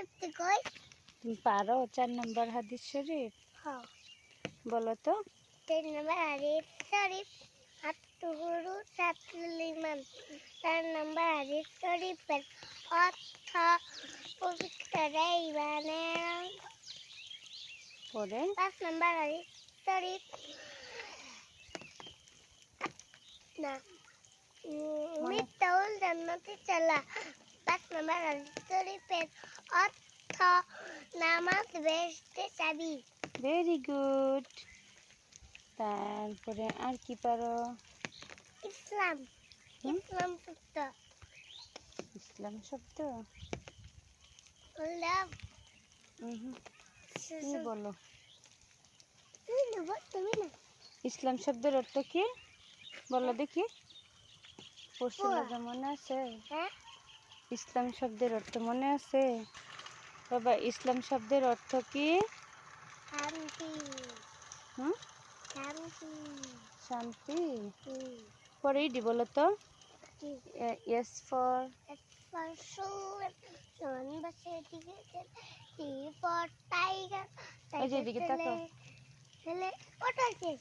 শরীফটি কই? তুমি পারো 4 নম্বর হাদিস শরীফ? হ্যাঁ। বলো তো। 3 নম্বর হাদিস শরীফ আত-তুহুরু শাতরুল ঈমান। 4 নম্বর হাদিস শরীফের অর্থ পবিত্র ঈমানের। পরে 5 নম্বর হাদিস শরীফ না মিফতাহুল জান্নাতি সালাহ। 5 নম্বর হাদিস শরীফের অর্থ নামাজ বেহেশতের চাবি। Very good. তারপরে আর কি পারো? ইসলাম। ইসলাম শব্দ ইসলাম শব্দ হলো কি বলো? তুমি না ইসলাম শব্দের অর্থ কি বলো দেখি? পড়ছিল যে মনে আছে? হ্যাঁ ইসলাম শব্দের অর্থ মনে আছে বাবা? ইসলাম শব্দের অর্থ কি? শান্তি। হুম, শান্তি। শান্তি। পরে ইডি বলো তো। S for tiger. এই যে এদিকে তাকাও। ছেলে ওটা কি?